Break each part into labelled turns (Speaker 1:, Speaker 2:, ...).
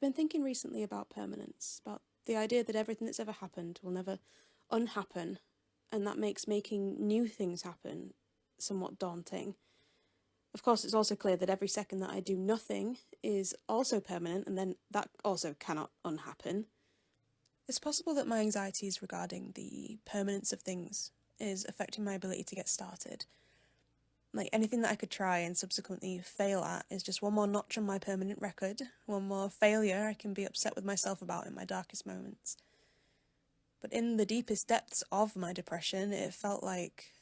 Speaker 1: been thinking recently about permanence, about the idea that everything that's ever happened will never unhappen, and that makes making new things happen somewhat daunting. Of course, it's also clear that every second that I do nothing is also permanent, and then that also cannot unhappen. It's possible that my anxieties regarding the permanence of things is affecting my ability to get started. Like, anything that I could try and subsequently fail at is just one more notch on my permanent record, one more failure I can be upset with myself about in my darkest moments. But in the deepest depths of my depression, it felt like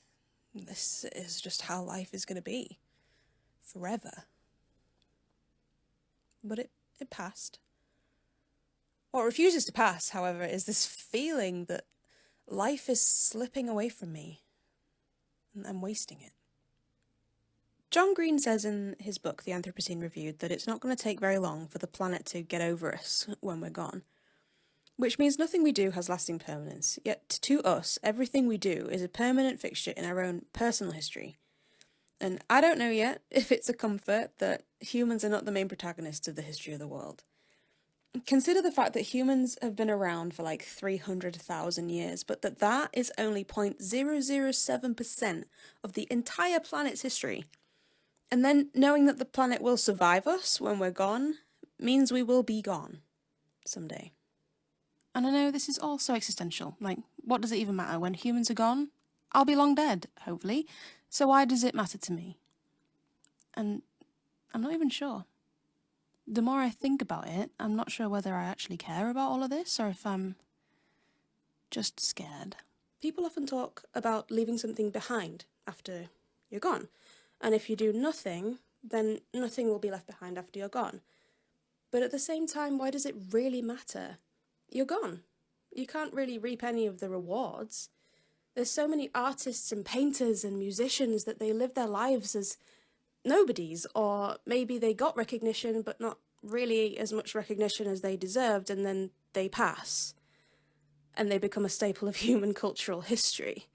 Speaker 1: this is just how life is going to be. Forever. But it passed. What refuses to pass, however, is this feeling that life is slipping away from me, and I'm wasting it. John Green says in his book, The Anthropocene Reviewed, that it's not going to take very long for the planet to get over us when we're gone. Which means nothing we do has lasting permanence, yet to us, everything we do is a permanent fixture in our own personal history. And I don't know yet if it's a comfort that humans are not the main protagonists of the history of the world. Consider the fact that humans have been around for like 300,000 years, but that is only 0.007% of the entire planet's history. And then knowing that the planet will survive us when we're gone means we will be gone someday. And I know this is all so existential. Like, what does it even matter? When humans are gone, I'll be long dead, hopefully. So why does it matter to me? And I'm not even sure. The more I think about it, I'm not sure whether I actually care about all of this or if I'm just scared. People often talk about leaving something behind after you're gone. And if you do nothing, then nothing will be left behind after you're gone. But at the same time, why does it really matter? You're gone. You can't really reap any of the rewards. There's so many artists and painters and musicians that they live their lives as nobodies, or maybe they got recognition but not really as much recognition as they deserved, and then they pass. And they become a staple of human cultural history.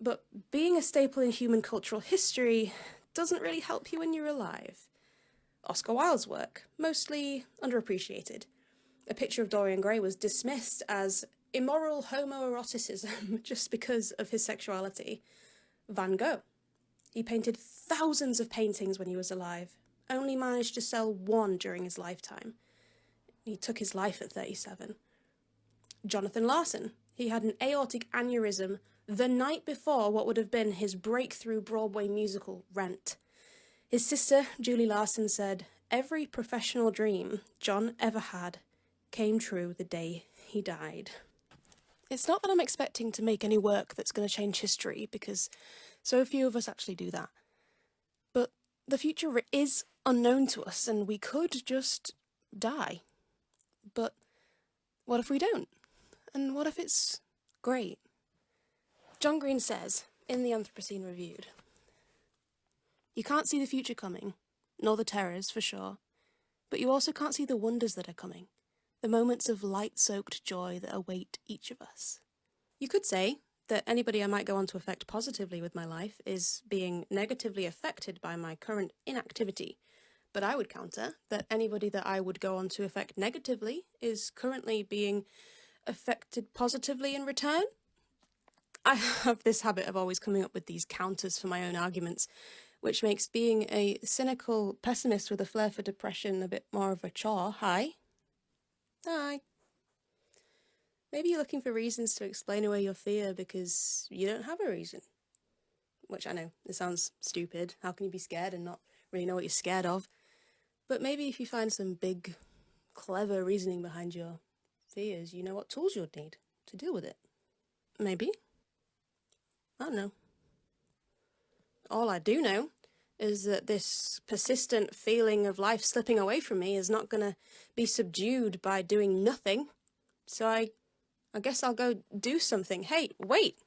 Speaker 1: But being a staple in human cultural history doesn't really help you when you're alive. Oscar Wilde's work, mostly underappreciated. A Picture of Dorian Gray was dismissed as immoral homoeroticism just because of his sexuality. Van Gogh. He painted thousands of paintings when he was alive, only managed to sell one during his lifetime. He took his life at 37. Jonathan Larson. He had an aortic aneurysm the night before what would have been his breakthrough Broadway musical, Rent. His sister, Julie Larson, said, "Every professional dream John ever had came true the day he died." It's not that I'm expecting to make any work that's going to change history, because so few of us actually do that. But the future is unknown to us, and we could just die. But what if we don't? And what if it's great? John Green says, in The Anthropocene Reviewed, "You can't see the future coming, nor the terrors, for sure, but you also can't see the wonders that are coming, the moments of light-soaked joy that await each of us." You could say that anybody I might go on to affect positively with my life is being negatively affected by my current inactivity, but I would counter that anybody that I would go on to affect negatively is currently being affected positively in return. I have this habit of always coming up with these counters for my own arguments, which makes being a cynical pessimist with a flair for depression a bit more of a chore. Hi. Maybe you're looking for reasons to explain away your fear because you don't have a reason. Which I know, it sounds stupid. How can you be scared and not really know what you're scared of? But maybe if you find some big, clever reasoning behind your fears, you know what tools you'd need to deal with it. Maybe. I don't know. All I do know is that this persistent feeling of life slipping away from me is not going to be subdued by doing nothing. So I guess I'll go do something. Hey, wait!